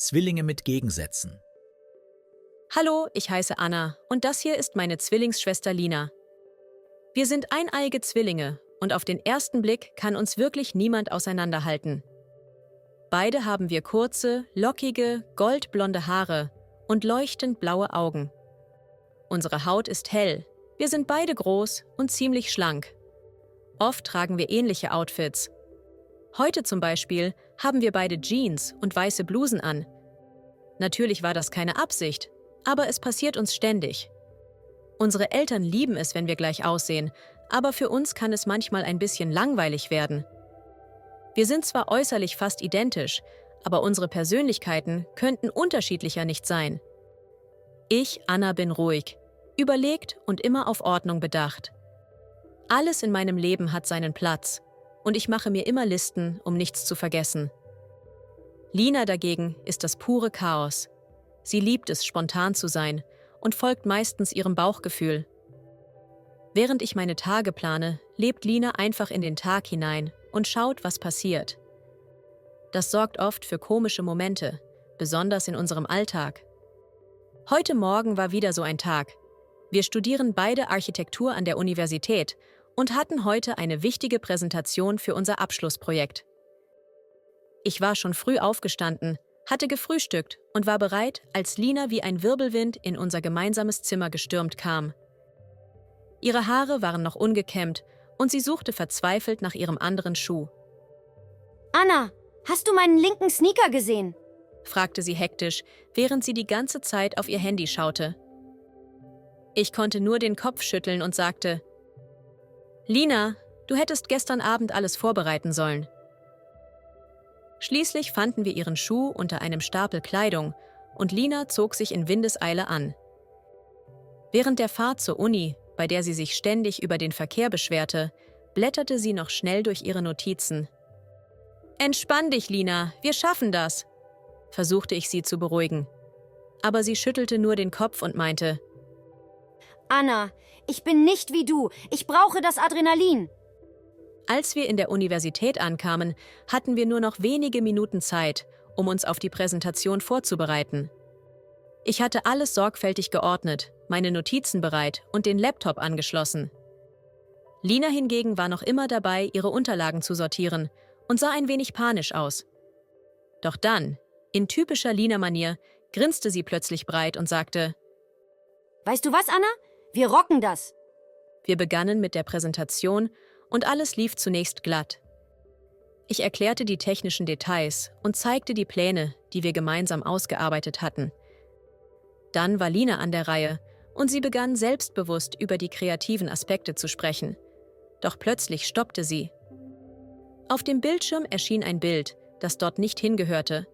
Zwillinge mit Gegensätzen. Hallo, ich heiße Anna und das hier ist meine Zwillingsschwester Lina. Wir sind eineiige Zwillinge und auf den ersten Blick kann uns wirklich niemand auseinanderhalten. Beide haben wir kurze, lockige, goldblonde Haare und leuchtend blaue Augen. Unsere Haut ist hell, wir sind beide groß und ziemlich schlank. Oft tragen wir ähnliche Outfits. Heute zum Beispiel haben wir beide Jeans und weiße Blusen an. Natürlich war das keine Absicht, aber es passiert uns ständig. Unsere Eltern lieben es, wenn wir gleich aussehen, aber für uns kann es manchmal ein bisschen langweilig werden. Wir sind zwar äußerlich fast identisch, aber unsere Persönlichkeiten könnten unterschiedlicher nicht sein. Ich, Anna, bin ruhig, überlegt und immer auf Ordnung bedacht. Alles in meinem Leben hat seinen Platz und ich mache mir immer Listen, um nichts zu vergessen. Lina dagegen ist das pure Chaos. Sie liebt es, spontan zu sein und folgt meistens ihrem Bauchgefühl. Während ich meine Tage plane, lebt Lina einfach in den Tag hinein und schaut, was passiert. Das sorgt oft für komische Momente, besonders in unserem Alltag. Heute Morgen war wieder so ein Tag. Wir studieren beide Architektur an der Universität und hatten heute eine wichtige Präsentation für unser Abschlussprojekt. Ich war schon früh aufgestanden, hatte gefrühstückt und war bereit, als Lina wie ein Wirbelwind in unser gemeinsames Zimmer gestürmt kam. Ihre Haare waren noch ungekämmt und sie suchte verzweifelt nach ihrem anderen Schuh. Anna, hast du meinen linken Sneaker gesehen? Fragte sie hektisch, während sie die ganze Zeit auf ihr Handy schaute. Ich konnte nur den Kopf schütteln und sagte: Lina, du hättest gestern Abend alles vorbereiten sollen. Schließlich fanden wir ihren Schuh unter einem Stapel Kleidung und Lina zog sich in Windeseile an. Während der Fahrt zur Uni, bei der sie sich ständig über den Verkehr beschwerte, blätterte sie noch schnell durch ihre Notizen. »Entspann dich, Lina, wir schaffen das«, versuchte ich sie zu beruhigen. Aber sie schüttelte nur den Kopf und meinte: Anna, ich bin nicht wie du. Ich brauche das Adrenalin. Als wir in der Universität ankamen, hatten wir nur noch wenige Minuten Zeit, um uns auf die Präsentation vorzubereiten. Ich hatte alles sorgfältig geordnet, meine Notizen bereit und den Laptop angeschlossen. Lina hingegen war noch immer dabei, ihre Unterlagen zu sortieren und sah ein wenig panisch aus. Doch dann, in typischer Lina-Manier, grinste sie plötzlich breit und sagte: Weißt du was, Anna? Wir rocken das. Wir begannen mit der Präsentation und alles lief zunächst glatt. Ich erklärte die technischen Details und zeigte die Pläne, die wir gemeinsam ausgearbeitet hatten. Dann war Lina an der Reihe und sie begann selbstbewusst über die kreativen Aspekte zu sprechen. Doch plötzlich stoppte sie. Auf dem Bildschirm erschien ein Bild, das dort nicht hingehörte.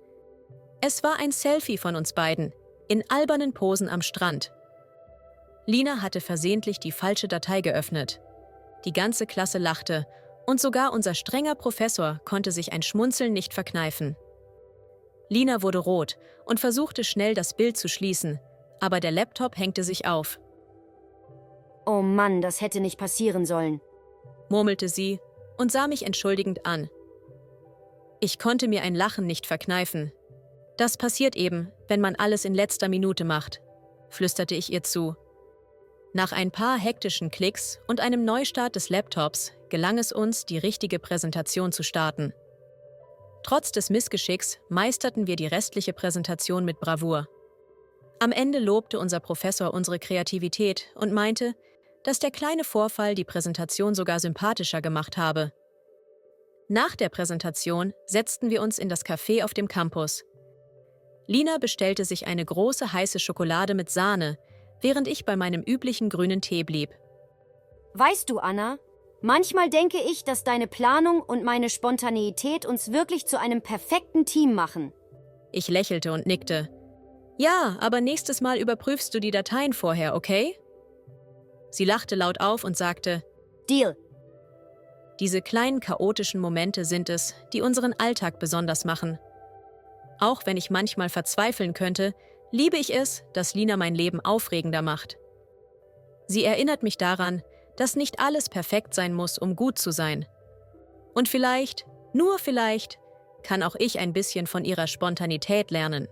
Es war ein Selfie von uns beiden, in albernen Posen am Strand. Lina hatte versehentlich die falsche Datei geöffnet. Die ganze Klasse lachte und sogar unser strenger Professor konnte sich ein Schmunzeln nicht verkneifen. Lina wurde rot und versuchte schnell das Bild zu schließen, aber der Laptop hängte sich auf. Oh Mann, das hätte nicht passieren sollen, Murmelte sie und sah mich entschuldigend an. Ich konnte mir ein Lachen nicht verkneifen. Das passiert eben, wenn man alles in letzter Minute macht, flüsterte ich ihr zu. Nach ein paar hektischen Klicks und einem Neustart des Laptops gelang es uns, die richtige Präsentation zu starten. Trotz des Missgeschicks meisterten wir die restliche Präsentation mit Bravour. Am Ende lobte unser Professor unsere Kreativität und meinte, dass der kleine Vorfall die Präsentation sogar sympathischer gemacht habe. Nach der Präsentation setzten wir uns in das Café auf dem Campus. Lina bestellte sich eine große heiße Schokolade mit Sahne, während ich bei meinem üblichen grünen Tee blieb. Weißt du, Anna, manchmal denke ich, dass deine Planung und meine Spontaneität uns wirklich zu einem perfekten Team machen. Ich lächelte und nickte. Ja, aber nächstes Mal überprüfst du die Dateien vorher, okay? Sie lachte laut auf und sagte: Deal. Diese kleinen chaotischen Momente sind es, die unseren Alltag besonders machen. Auch wenn ich manchmal verzweifeln könnte, liebe ich es, dass Lina mein Leben aufregender macht. Sie erinnert mich daran, dass nicht alles perfekt sein muss, um gut zu sein. Und vielleicht, nur vielleicht, kann auch ich ein bisschen von ihrer Spontanität lernen.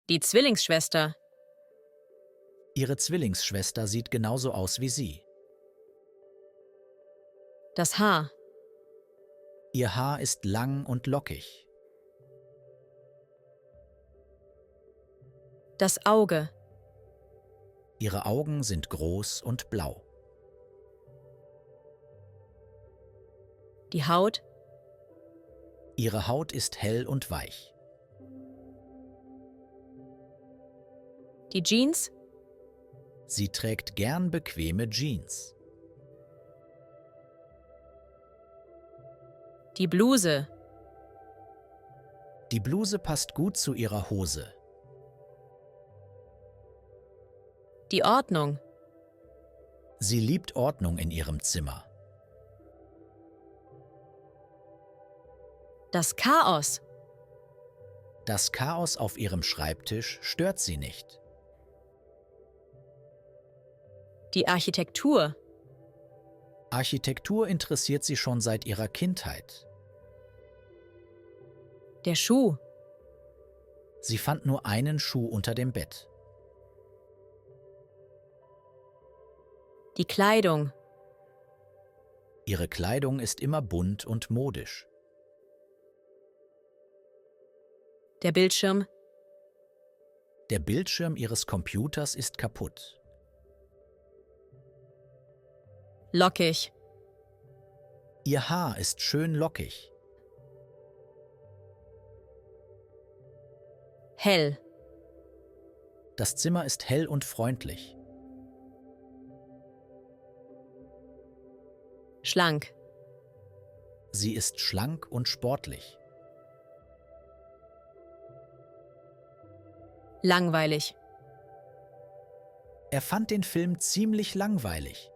Die Zwillingsschwester. Ihre Zwillingsschwester sieht genauso aus wie Sie. Das Haar. Ihr Haar ist lang und lockig. Das Auge. Ihre Augen sind groß und blau. Die Haut. Ihre Haut ist hell und weich. Die Jeans. Sie trägt gern bequeme Jeans. Die Bluse. Die Bluse passt gut zu ihrer Hose. Die Ordnung. Sie liebt Ordnung in ihrem Zimmer. Das Chaos. Das Chaos auf ihrem Schreibtisch stört sie nicht. Die Architektur. Architektur interessiert sie schon seit ihrer Kindheit. Der Schuh. Sie fand nur einen Schuh unter dem Bett. Die Kleidung. Ihre Kleidung ist immer bunt und modisch. Der Bildschirm. Der Bildschirm ihres Computers ist kaputt. Lockig. Ihr Haar ist schön lockig. Hell. Das Zimmer ist hell und freundlich. Schlank. Sie ist schlank und sportlich. Langweilig. Er fand den Film ziemlich langweilig.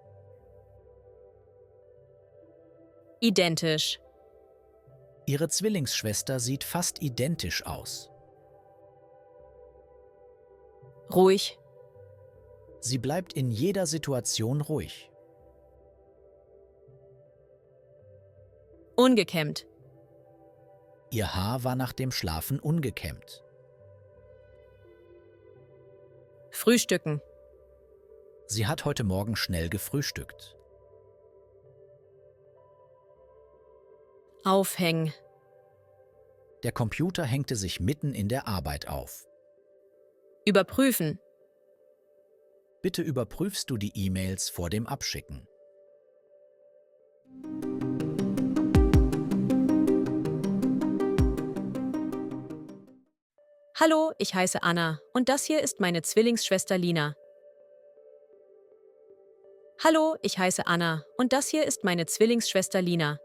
Identisch. Ihre Zwillingsschwester sieht fast identisch aus. Ruhig. Sie bleibt in jeder Situation ruhig. Ungekämmt. Ihr Haar war nach dem Schlafen ungekämmt. Frühstücken. Sie hat heute Morgen schnell gefrühstückt. Aufhängen. Der Computer hängte sich mitten in der Arbeit auf. Überprüfen. Bitte überprüfst du die E-Mails vor dem Abschicken. Hallo, ich heiße Anna und das hier ist meine Zwillingsschwester Lina. Hallo, ich heiße Anna und das hier ist meine Zwillingsschwester Lina.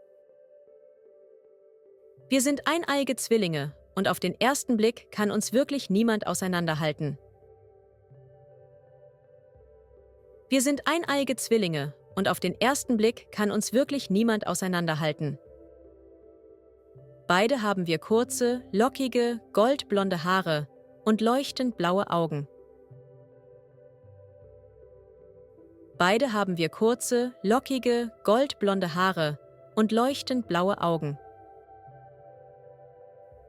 Wir sind eineige Zwillinge und auf den ersten Blick kann uns wirklich niemand auseinanderhalten. Wir sind eineige Zwillinge und auf den ersten Blick kann uns wirklich niemand auseinanderhalten. Beide haben wir kurze, lockige, goldblonde Haare und leuchtend blaue Augen. Beide haben wir kurze, lockige, goldblonde Haare und leuchtend blaue Augen.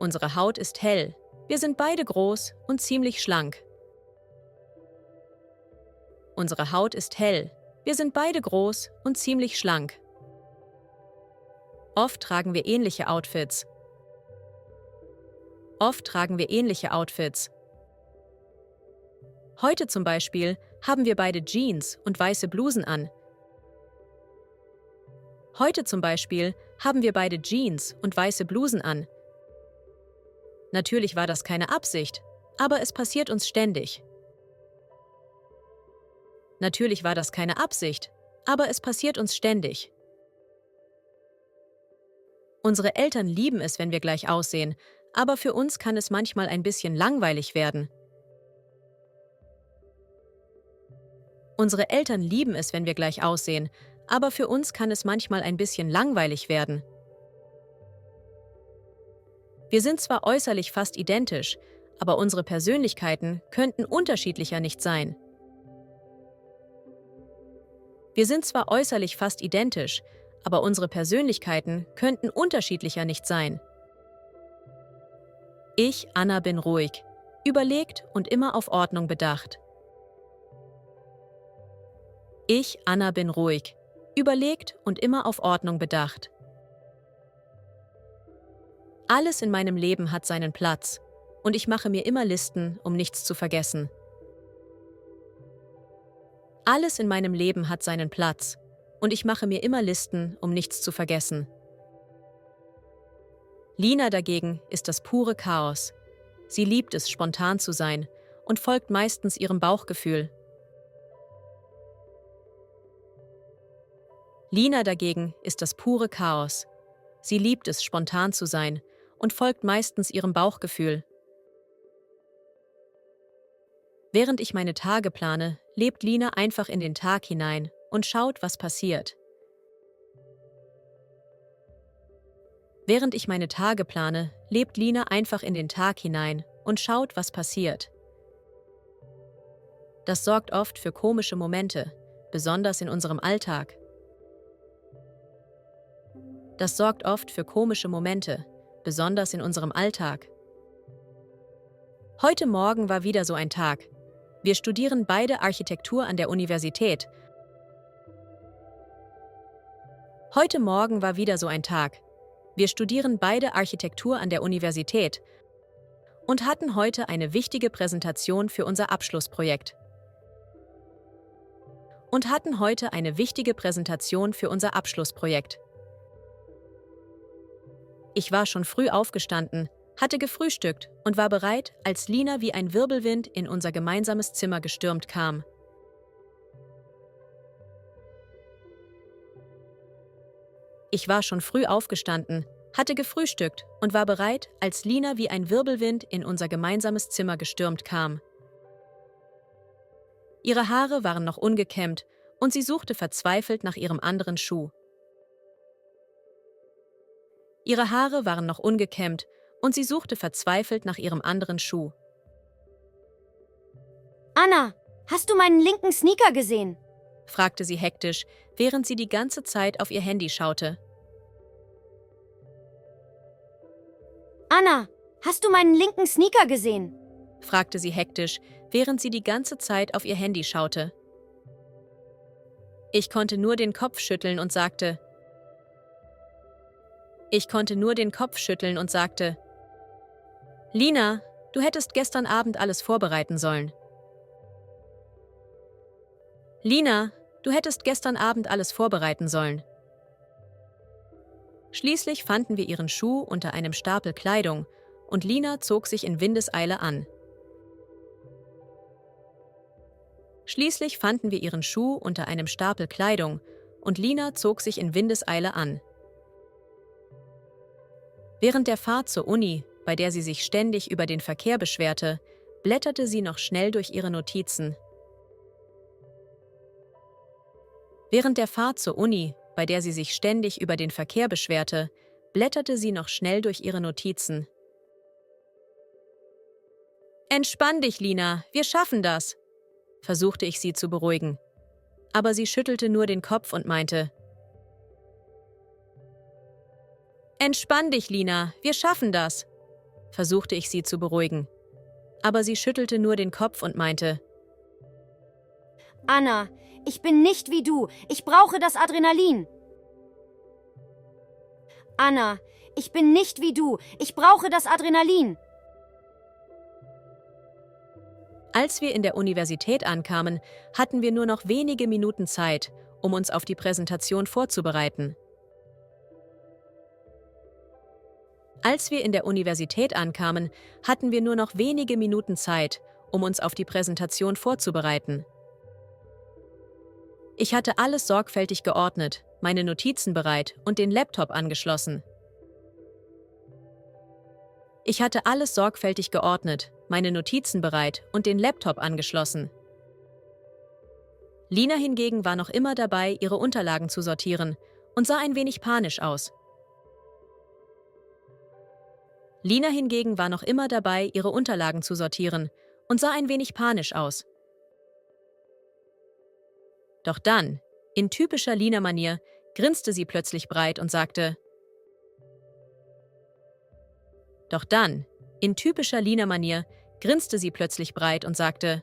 Unsere Haut ist hell. Wir sind beide groß und ziemlich schlank. Unsere Haut ist hell. Wir sind beide groß und ziemlich schlank. Oft tragen wir ähnliche Outfits. Oft tragen wir ähnliche Outfits. Heute zum Beispiel haben wir beide Jeans und weiße Blusen an. Heute zum Beispiel haben wir beide Jeans und weiße Blusen an. Natürlich war das keine Absicht, aber es passiert uns ständig. Natürlich war das keine Absicht, aber es passiert uns ständig. Unsere Eltern lieben es, wenn wir gleich aussehen, aber für uns kann es manchmal ein bisschen langweilig werden. Unsere Eltern lieben es, wenn wir gleich aussehen, aber für uns kann es manchmal ein bisschen langweilig werden. Wir sind zwar äußerlich fast identisch, aber unsere Persönlichkeiten könnten unterschiedlicher nicht sein. Wir sind zwar äußerlich fast identisch, aber unsere Persönlichkeiten könnten unterschiedlicher nicht sein. Ich, Anna, bin ruhig, überlegt und immer auf Ordnung bedacht. Ich, Anna, bin ruhig, überlegt und immer auf Ordnung bedacht. Alles in meinem Leben hat seinen Platz und ich mache mir immer Listen, um nichts zu vergessen. Alles in meinem Leben hat seinen Platz und ich mache mir immer Listen, um nichts zu vergessen. Lina dagegen ist das pure Chaos. Sie liebt es, spontan zu sein und folgt meistens ihrem Bauchgefühl. Lina dagegen ist das pure Chaos. Sie liebt es, spontan zu sein und folgt meistens ihrem Bauchgefühl. Während ich meine Tage plane, lebt Lina einfach in den Tag hinein und schaut, was passiert. Während ich meine Tage plane, lebt Lina einfach in den Tag hinein und schaut, was passiert. Das sorgt oft für komische Momente, besonders in unserem Alltag. Das sorgt oft für komische Momente, besonders in unserem Alltag. Heute Morgen war wieder so ein Tag. Wir studieren beide Architektur an der Universität. Heute Morgen war wieder so ein Tag. Wir studieren beide Architektur an der Universität und hatten heute eine wichtige Präsentation für unser Abschlussprojekt. Ich war schon früh aufgestanden, hatte gefrühstückt und war bereit, als Lina wie ein Wirbelwind in unser gemeinsames Zimmer gestürmt kam. Ich war schon früh aufgestanden, hatte gefrühstückt und war bereit, als Lina wie ein Wirbelwind in unser gemeinsames Zimmer gestürmt kam. Ihre Haare waren noch ungekämmt und sie suchte verzweifelt nach ihrem anderen Schuh. Ihre Haare waren noch ungekämmt und sie suchte verzweifelt nach ihrem anderen Schuh. Anna, hast du meinen linken Sneaker gesehen? Fragte sie hektisch, während sie die ganze Zeit auf ihr Handy schaute. Anna, hast du meinen linken Sneaker gesehen? Fragte sie hektisch, während sie die ganze Zeit auf ihr Handy schaute. Ich konnte nur den Kopf schütteln und sagte, Lina, du hättest gestern Abend alles vorbereiten sollen. Lina, du hättest gestern Abend alles vorbereiten sollen. Schließlich fanden wir ihren Schuh unter einem Stapel Kleidung und Lina zog sich in Windeseile an. Schließlich fanden wir ihren Schuh unter einem Stapel Kleidung und Lina zog sich in Windeseile an. Während der Fahrt zur Uni, bei der sie sich ständig über den Verkehr beschwerte, blätterte sie noch schnell durch ihre Notizen. Während der Fahrt zur Uni, bei der sie sich ständig über den Verkehr beschwerte, blätterte sie noch schnell durch ihre Notizen. »Entspann dich, Lina, wir schaffen das«, versuchte ich sie zu beruhigen. Aber sie schüttelte nur den Kopf und meinte, »Entspann dich, Lina, wir schaffen das«, versuchte ich sie zu beruhigen. Aber sie schüttelte nur den Kopf und meinte, Anna, ich bin nicht wie du. Ich brauche das Adrenalin. Anna, ich bin nicht wie du. Ich brauche das Adrenalin. Als wir in der Universität ankamen, hatten wir nur noch wenige Minuten Zeit, um uns auf die Präsentation vorzubereiten. Als wir in der Universität ankamen, hatten wir nur noch wenige Minuten Zeit, um uns auf die Präsentation vorzubereiten. Ich hatte alles sorgfältig geordnet, meine Notizen bereit und den Laptop angeschlossen. Ich hatte alles sorgfältig geordnet, meine Notizen bereit und den Laptop angeschlossen. Lina hingegen war noch immer dabei, ihre Unterlagen zu sortieren und sah ein wenig panisch aus. Lina hingegen war noch immer dabei, ihre Unterlagen zu sortieren und sah ein wenig panisch aus. Doch dann, in typischer Lina-Manier, grinste sie plötzlich breit und sagte. Doch dann, in typischer Lina-Manier, grinste sie plötzlich breit und sagte.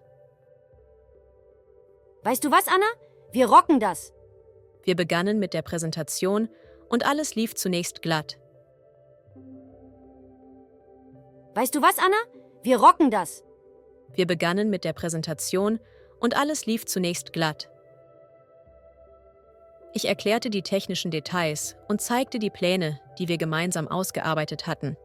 Weißt du was, Anna? Wir rocken das. Wir begannen mit der Präsentation und alles lief zunächst glatt. Weißt du was, Anna? Wir rocken das. Wir begannen mit der Präsentation und alles lief zunächst glatt. Ich erklärte die technischen Details und zeigte die Pläne, die wir gemeinsam ausgearbeitet hatten.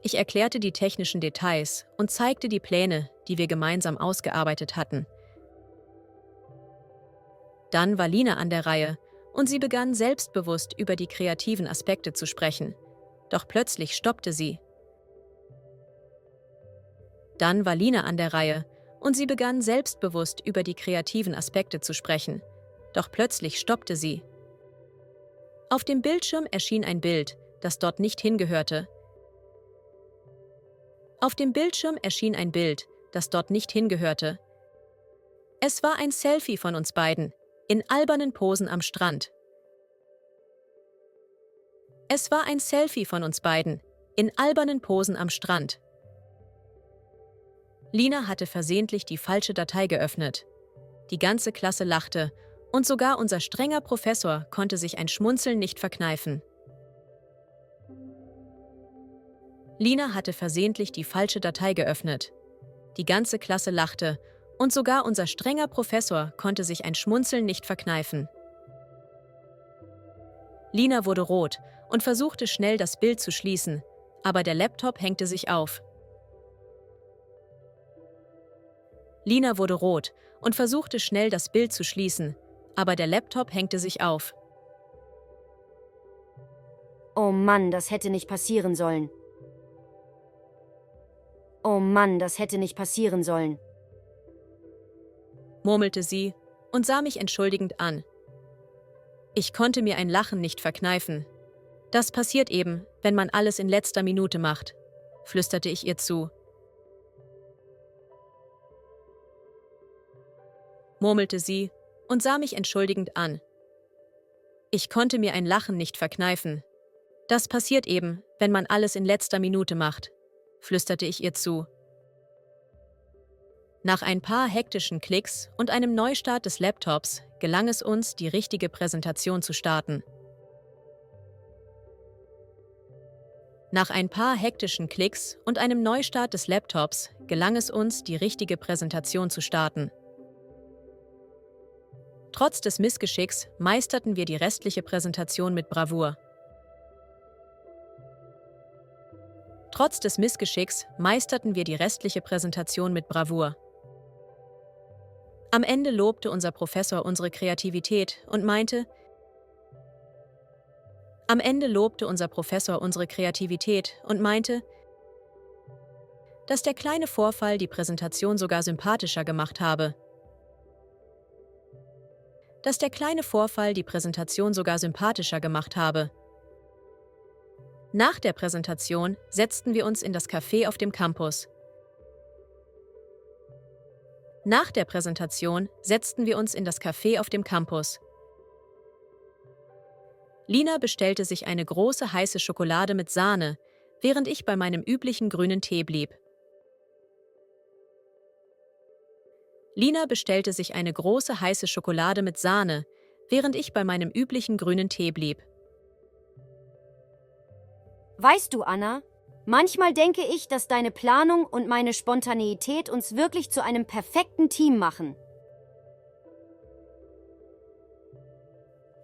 Ich erklärte die technischen Details und zeigte die Pläne, die wir gemeinsam ausgearbeitet hatten. Dann war Lina an der Reihe und sie begann selbstbewusst über die kreativen Aspekte zu sprechen. Doch plötzlich stoppte sie. Dann war Lina an der Reihe und sie begann selbstbewusst über die kreativen Aspekte zu sprechen. Doch plötzlich stoppte sie. Auf dem Bildschirm erschien ein Bild, das dort nicht hingehörte. Auf dem Bildschirm erschien ein Bild, das dort nicht hingehörte. Es war ein Selfie von uns beiden, in albernen Posen am Strand. Es war ein Selfie von uns beiden, in albernen Posen am Strand. Lina hatte versehentlich die falsche Datei geöffnet. Die ganze Klasse lachte und sogar unser strenger Professor konnte sich ein Schmunzeln nicht verkneifen. Lina hatte versehentlich die falsche Datei geöffnet. Die ganze Klasse lachte und sogar unser strenger Professor konnte sich ein Schmunzeln nicht verkneifen. Lina wurde rot und versuchte schnell das Bild zu schließen, aber der Laptop hängte sich auf. Lina wurde rot und versuchte schnell das Bild zu schließen, aber der Laptop hängte sich auf. Oh Mann, das hätte nicht passieren sollen. Oh Mann, das hätte nicht passieren sollen, murmelte sie und sah mich entschuldigend an. Ich konnte mir ein Lachen nicht verkneifen. Das passiert eben, wenn man alles in letzter Minute macht, flüsterte ich ihr zu. Murmelte sie und sah mich entschuldigend an. Ich konnte mir ein Lachen nicht verkneifen. Das passiert eben, wenn man alles in letzter Minute macht, flüsterte ich ihr zu. Nach ein paar hektischen Klicks und einem Neustart des Laptops gelang es uns, die richtige Präsentation zu starten. Nach ein paar hektischen Klicks und einem Neustart des Laptops gelang es uns, die richtige Präsentation zu starten. Trotz des Missgeschicks meisterten wir die restliche Präsentation mit Bravour. Trotz des Missgeschicks meisterten wir die restliche Präsentation mit Bravour. Am Ende lobte unser Professor unsere Kreativität und meinte, dass der kleine Vorfall die Präsentation sogar sympathischer gemacht habe. Nach der Präsentation setzten wir uns in das Café auf dem Campus. Lina bestellte sich eine große heiße Schokolade mit Sahne, während ich bei meinem üblichen grünen Tee blieb. Weißt du, Anna, manchmal denke ich, dass deine Planung und meine Spontaneität uns wirklich zu einem perfekten Team machen.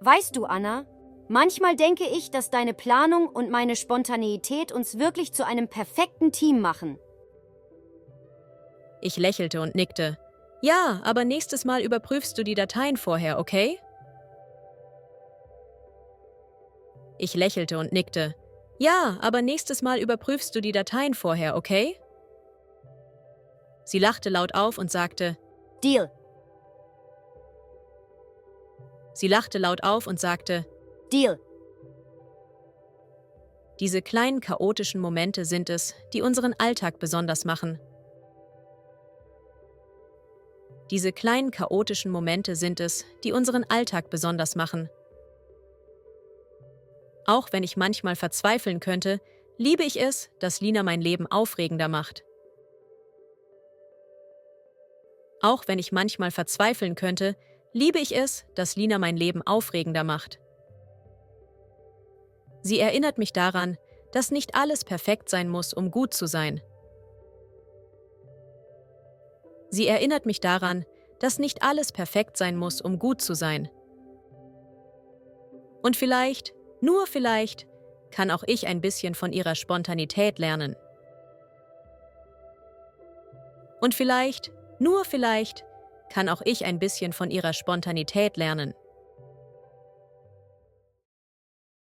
Weißt du, Anna, manchmal denke ich, dass deine Planung und meine Spontaneität uns wirklich zu einem perfekten Team machen. Ich lächelte und nickte. Ja, aber nächstes Mal überprüfst du die Dateien vorher, okay? Ich lächelte und nickte. Ja, aber nächstes Mal überprüfst du die Dateien vorher, okay? Sie lachte laut auf und sagte, Deal. Deal. Diese kleinen chaotischen Momente sind es, die unseren Alltag besonders machen. Diese kleinen chaotischen Momente sind es, die unseren Alltag besonders machen. Auch wenn ich manchmal verzweifeln könnte, liebe ich es, dass Lina mein Leben aufregender macht. Auch wenn ich manchmal verzweifeln könnte, liebe ich es, dass Lina mein Leben aufregender macht. Sie erinnert mich daran, dass nicht alles perfekt sein muss, um gut zu sein. Sie erinnert mich daran, dass nicht alles perfekt sein muss, um gut zu sein. Und vielleicht, nur vielleicht, kann auch ich ein bisschen von ihrer Spontanität lernen. Und vielleicht, nur vielleicht, kann auch ich ein bisschen von ihrer Spontanität lernen.